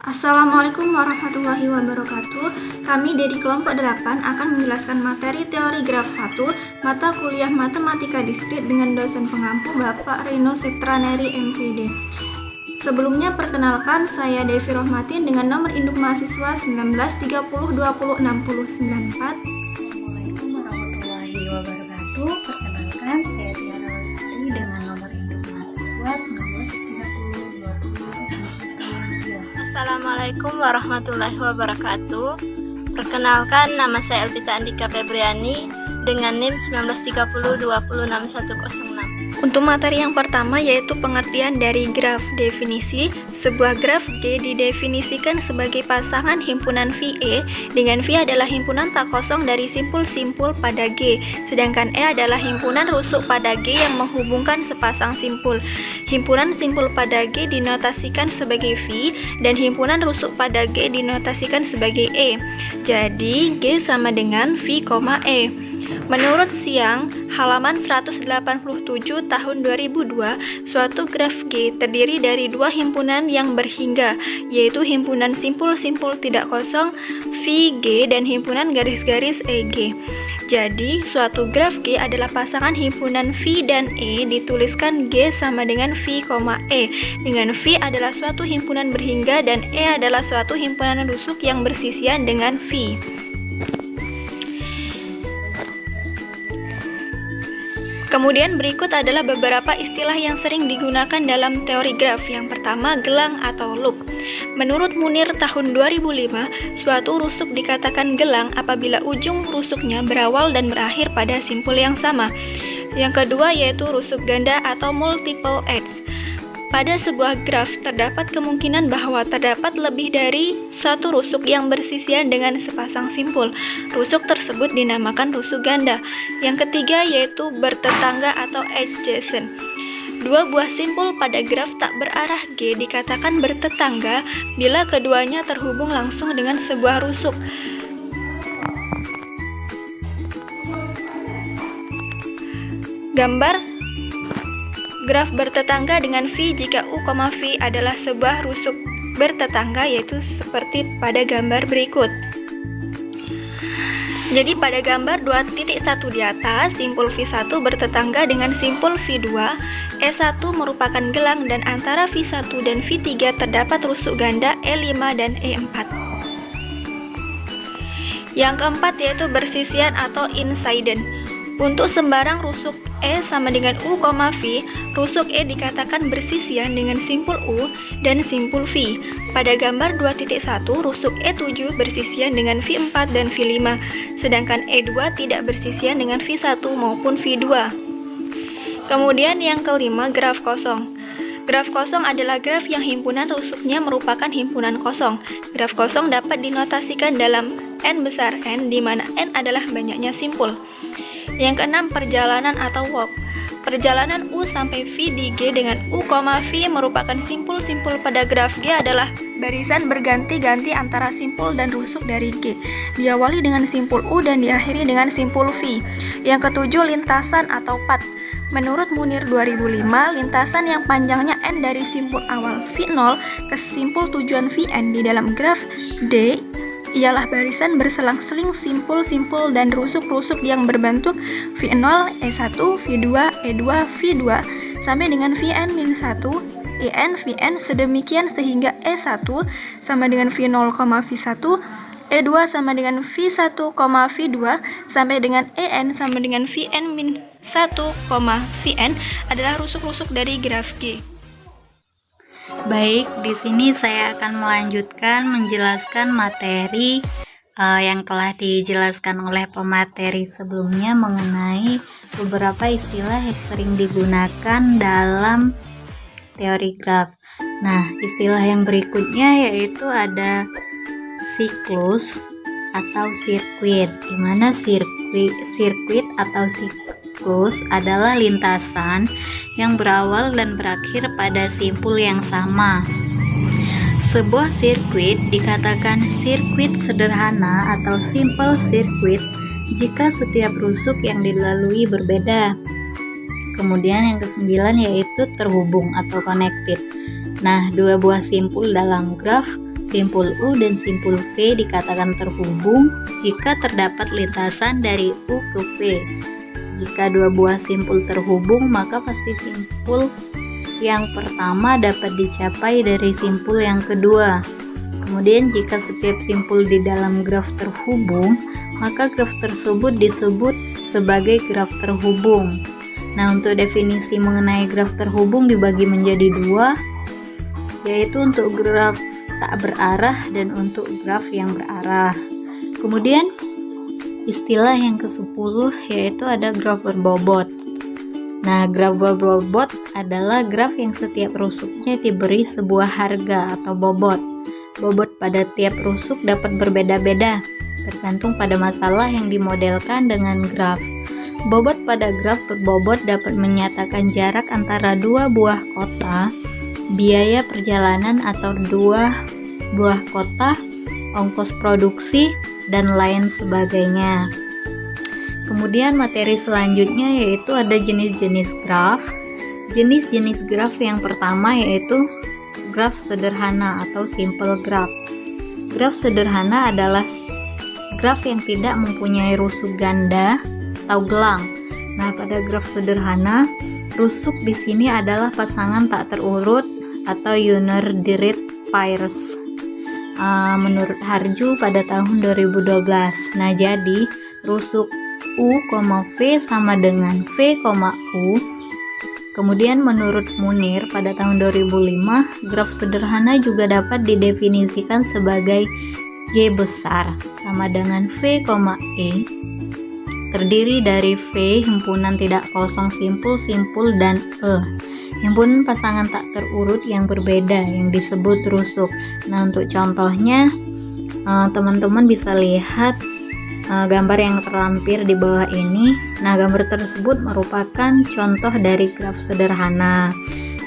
Assalamualaikum warahmatullahi wabarakatuh. Kami dari kelompok 8 akan menjelaskan materi teori graf 1 mata kuliah Matematika Diskrit dengan dosen pengampu Bapak Rino Septraneri MPD. Sebelumnya perkenalkan, saya Devi Rohmatin dengan nomor induk mahasiswa 1930206094. Assalamualaikum warahmatullahi wabarakatuh. Perkenalkan, saya Tiara Lestari dengan nomor induk mahasiswa 19302061. Assalamualaikum warahmatullahi wabarakatuh. Perkenalkan, nama saya Elvita Andika Febriani dengan NIM 1930206106. Untuk materi yang pertama yaitu pengertian dari graf. Definisi, sebuah graf G didefinisikan sebagai pasangan himpunan VE, dengan V adalah himpunan tak kosong dari simpul-simpul pada G, sedangkan E adalah himpunan rusuk pada G yang menghubungkan sepasang simpul. Himpunan simpul pada G dinotasikan sebagai V dan himpunan rusuk pada G dinotasikan sebagai E. Jadi G sama dengan V, E. Menurut Siang, halaman 187 tahun 2002, suatu graf G terdiri dari dua himpunan yang berhingga, yaitu himpunan simpul-simpul tidak kosong VG dan himpunan garis-garis EG. Jadi, suatu graf G adalah pasangan himpunan V dan E dituliskan G sama dengan V, E, dengan V adalah suatu himpunan berhingga dan E adalah suatu himpunan rusuk yang bersisian dengan V. Kemudian berikut adalah beberapa istilah yang sering digunakan dalam teori graf. Yang pertama, gelang atau loop. Menurut Munir tahun 2005, suatu rusuk dikatakan gelang apabila ujung rusuknya berawal dan berakhir pada simpul yang sama. Yang kedua yaitu rusuk ganda atau multiple edge. Pada sebuah graf terdapat kemungkinan bahwa terdapat lebih dari satu rusuk yang bersisian dengan sepasang simpul. Rusuk tersebut dinamakan rusuk ganda. Yang ketiga yaitu bertetangga atau adjacent. Dua buah simpul pada graf tak berarah G dikatakan bertetangga bila keduanya terhubung langsung dengan sebuah rusuk. Gambar graf bertetangga dengan V jika U, V adalah sebuah rusuk bertetangga, yaitu seperti pada gambar berikut. Jadi pada gambar 2.1 di atas, simpul V1 bertetangga dengan simpul V2, E1 merupakan gelang dan antara V1 dan V3 terdapat rusuk ganda E5 dan E4. Yang keempat yaitu bersisian atau incident. Untuk sembarang rusuk E sama dengan U, V, rusuk E dikatakan bersisian dengan simpul U dan simpul V. Pada gambar 2.1, rusuk E7 bersisian dengan V4 dan V5, sedangkan E2 tidak bersisian dengan V1 maupun V2. Kemudian yang kelima, graf kosong. Graf kosong adalah graf yang himpunan rusuknya merupakan himpunan kosong. Graf kosong dapat dinotasikan dalam N besar N, di mana N adalah banyaknya simpul. Yang keenam, perjalanan atau walk. Perjalanan U sampai V di G dengan U, V merupakan simpul-simpul pada graf G adalah barisan berganti-ganti antara simpul dan rusuk dari G. Diawali dengan simpul U dan diakhiri dengan simpul V. Yang ketujuh, lintasan atau path. Menurut Munir 2005, lintasan yang panjangnya N dari simpul awal V0 ke simpul tujuan Vn di dalam graf D ialah barisan berselang-seling simpul-simpul dan rusuk-rusuk yang berbentuk V0, E1, V2, E2, V2 sampai dengan Vn-1, En, Vn sedemikian sehingga E1 sama dengan V0, V1, E2 sama dengan V1, V2 sampai dengan En sama dengan Vn-1, Vn adalah rusuk-rusuk dari graf G. Baik, di sini saya akan melanjutkan menjelaskan materi yang telah dijelaskan oleh pemateri sebelumnya mengenai beberapa istilah yang sering digunakan dalam teori graf. Nah, istilah yang berikutnya yaitu ada siklus atau sirkuit, di mana sirkuit atau siklus adalah lintasan yang berawal dan berakhir pada simpul yang sama. Sebuah sirkuit dikatakan sirkuit sederhana atau simple circuit jika setiap rusuk yang dilalui berbeda. Kemudian yang kesembilan yaitu terhubung atau connected. Nah, dua buah simpul dalam graf Simpul U dan simpul V dikatakan terhubung jika terdapat lintasan dari U ke V. Jika dua buah simpul terhubung, maka pasti simpul yang pertama dapat dicapai dari simpul yang kedua. Kemudian jika setiap simpul di dalam graf terhubung, maka graf tersebut disebut sebagai graf terhubung. Nah, untuk definisi mengenai graf terhubung dibagi menjadi dua, yaitu untuk graf tak berarah dan untuk graf yang berarah. Kemudian istilah yang ke-10 yaitu ada graf berbobot. Nah, graf berbobot adalah graf yang setiap rusuknya diberi sebuah harga atau bobot. Bobot pada tiap rusuk dapat berbeda-beda, tergantung pada masalah yang dimodelkan dengan graf. Bobot pada graf berbobot dapat menyatakan jarak antara dua buah kota, biaya perjalanan atau dua buah kota, ongkos produksi, dan lain sebagainya. Kemudian materi selanjutnya yaitu ada jenis-jenis graf. Jenis-jenis graf yang pertama yaitu graf sederhana atau simple graph. Graf sederhana adalah graf yang tidak mempunyai rusuk ganda atau gelang. Nah, pada graf sederhana, rusuk di sini adalah pasangan tak terurut atau unary pairs. Menurut Harju pada tahun 2012. Nah, jadi rusuk U, V sama dengan V, U. Kemudian menurut Munir pada tahun 2005, graf sederhana juga dapat didefinisikan sebagai G besar sama dengan V, E, terdiri dari V himpunan tidak kosong simpul, dan E himpunan pasangan tak terurut yang berbeda yang disebut rusuk. Nah, untuk contohnya teman-teman bisa lihat gambar yang terlampir di bawah ini. Nah, gambar tersebut merupakan contoh dari graf sederhana.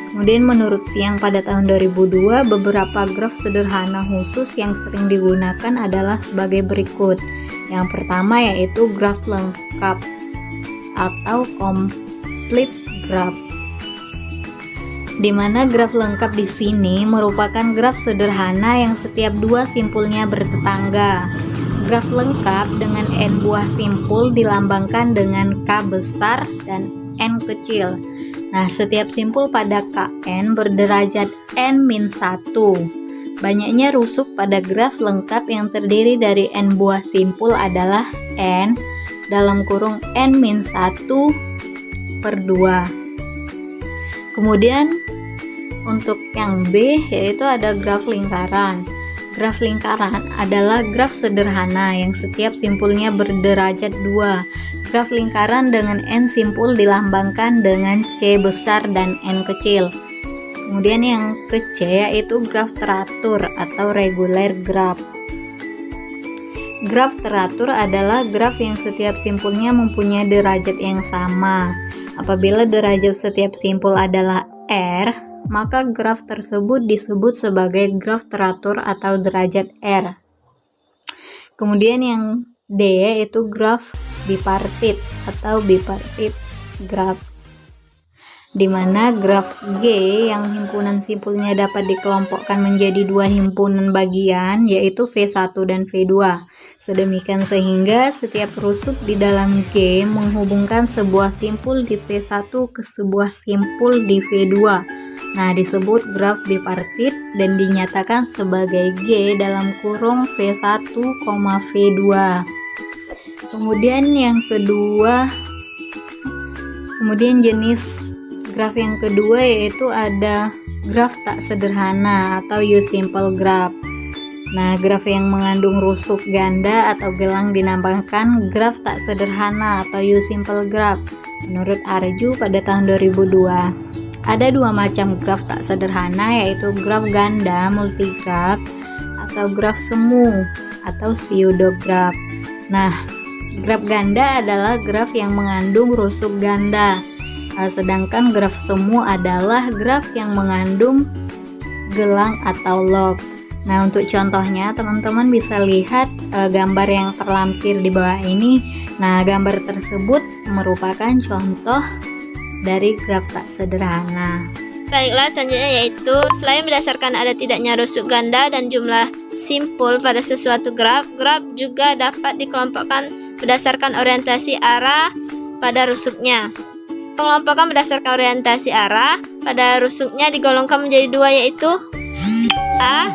Kemudian menurut Siang pada tahun 2002, beberapa graf sederhana khusus yang sering digunakan adalah sebagai berikut. Yang pertama yaitu graf lengkap atau complete graph, di mana graf lengkap di sini merupakan graf sederhana yang setiap dua simpulnya bertetangga. Graf lengkap dengan n buah simpul dilambangkan dengan K besar dan N kecil. Nah, setiap simpul pada Kn berderajat n-1. Banyaknya rusuk pada graf lengkap yang terdiri dari n buah simpul adalah n dalam kurung n-1 per 2. Kemudian untuk yang B yaitu ada graf lingkaran. Graf lingkaran adalah graf sederhana yang setiap simpulnya berderajat 2. Graf lingkaran dengan n simpul dilambangkan dengan C besar dan N kecil. Kemudian yang ke C yaitu graf teratur atau regular graph. Graf teratur adalah graf yang setiap simpulnya mempunyai derajat yang sama. Apabila derajat setiap simpul adalah R, maka graf tersebut disebut sebagai graf teratur atau derajat R. Kemudian yang D yaitu graf bipartit atau bipartit graph, di mana graf G yang himpunan simpulnya dapat dikelompokkan menjadi dua himpunan bagian yaitu V1 dan V2. Sedemikian sehingga setiap rusuk di dalam G menghubungkan sebuah simpul di V1 ke sebuah simpul di V2. Nah, disebut graf bipartit dan dinyatakan sebagai G dalam kurung V1, V2. Kemudian jenis graf yang kedua yaitu ada graf tak sederhana atau U-simple graph. Nah, graf yang mengandung rusuk ganda atau gelang dinamakan graf tak sederhana atau U-simple graph. Menurut Harju pada tahun 2002. Ada dua macam graf tak sederhana yaitu graf ganda multigraph atau graf semu atau pseudograph. Nah, graf ganda adalah graf yang mengandung rusuk ganda, sedangkan graf semu adalah graf yang mengandung gelang atau log. Nah, untuk contohnya teman-teman bisa lihat gambar yang terlampir di bawah ini. Nah, gambar tersebut merupakan contoh dari graf tak sederhana. Baiklah, selanjutnya yaitu selain berdasarkan ada tidaknya rusuk ganda dan jumlah simpul pada sesuatu graf, graf juga dapat dikelompokkan berdasarkan orientasi arah pada rusuknya. Pengelompokan berdasarkan orientasi arah pada rusuknya digolongkan menjadi dua, yaitu A.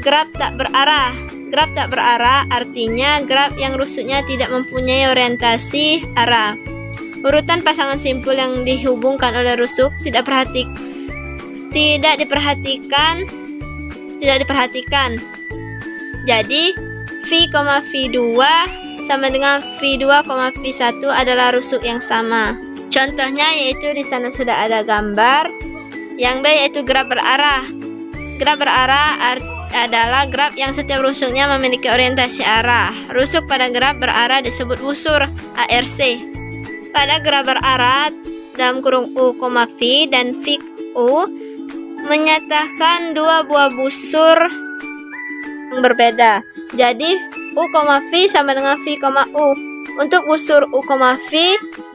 Graf tak berarah. Graf tak berarah artinya graf yang rusuknya tidak mempunyai orientasi arah. Urutan pasangan simpul yang dihubungkan oleh rusuk tidak diperhatikan. Jadi V, V2 sama dengan V2, V1 adalah rusuk yang sama. Contohnya yaitu di sana sudah ada gambar. Yang B yaitu graf berarah. Graf berarah adalah graf yang setiap rusuknya memiliki orientasi arah. Rusuk pada graf berarah disebut busur ARC. Pada graf berarah dalam kurung U, V dan V U menyatakan dua buah busur yang berbeda. Jadi U, V sama dengan V, U. Untuk busur U, V,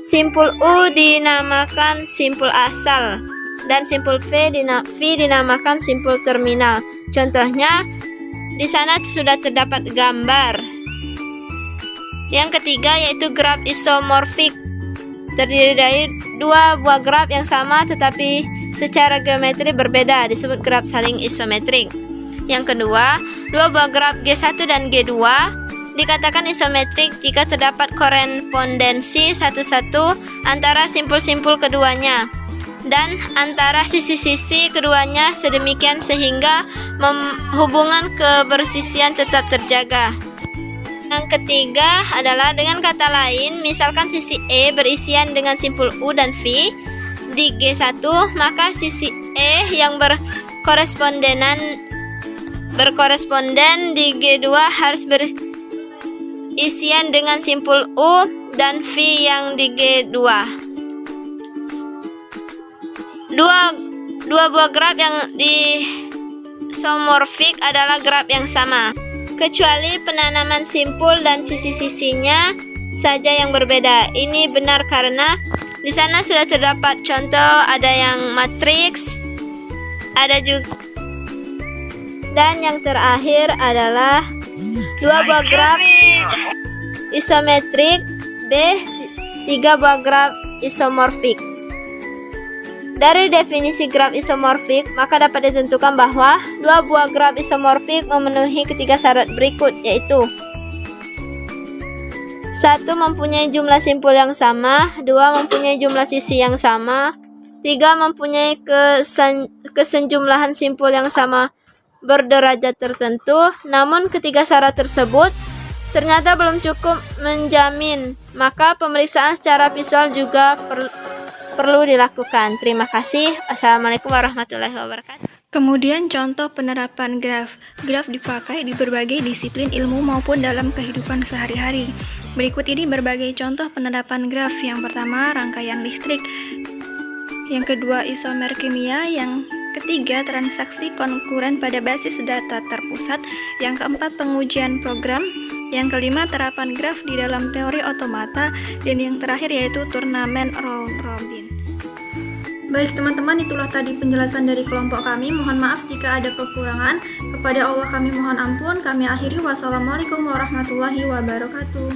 simpul U dinamakan simpul asal dan simpul V dinamakan simpul terminal. Contohnya di sana sudah terdapat gambar. Yang ketiga yaitu graf isomorfik. Terdiri dari dua buah graf yang sama tetapi secara geometri berbeda, disebut graf saling isometrik. Yang kedua, dua buah graf G1 dan G2 dikatakan isometrik jika terdapat korespondensi satu-satu antara simpul-simpul keduanya dan antara sisi-sisi keduanya sedemikian sehingga hubungan kebersisian tetap terjaga. Yang ketiga adalah dengan kata lain, misalkan sisi E berisian dengan simpul U dan V di G1, maka sisi E yang berkoresponden di G2 harus berisian dengan simpul U dan V yang di G2. Dua buah graf yang isomorfik adalah graf yang sama, kecuali penanaman simpul dan sisi-sisinya saja yang berbeda. Ini benar karena di sana sudah terdapat contoh ada yang matriks, ada juga, dan yang terakhir adalah dua buah graf isometrik B, tiga buah graf isomorfik. Dari definisi graf isomorfik, maka dapat ditentukan bahwa dua buah graf isomorfik memenuhi ketiga syarat berikut, yaitu 1. Mempunyai jumlah simpul yang sama. 2. Mempunyai jumlah sisi yang sama. 3. Mempunyai kesenjumlahan simpul yang sama berderajat tertentu. Namun ketiga syarat tersebut ternyata belum cukup menjamin, maka pemeriksaan secara visual juga perlu dilakukan. Terima kasih. Assalamualaikum warahmatullahi wabarakatuh. Kemudian contoh penerapan graf. Graf dipakai di berbagai disiplin ilmu maupun dalam kehidupan sehari-hari. Berikut ini berbagai contoh penerapan graf. Yang pertama, rangkaian listrik. Yang kedua, isomer kimia. Yang ketiga, transaksi konkuren pada basis data terpusat. Yang keempat, pengujian program. Yang kelima, terapan graf di dalam teori otomata. Dan yang terakhir yaitu turnamen round robin. Baik teman-teman, itulah tadi penjelasan dari kelompok kami. Mohon maaf jika ada kekurangan. Kepada Allah kami mohon ampun. Kami akhiri. Wassalamualaikum warahmatullahi wabarakatuh.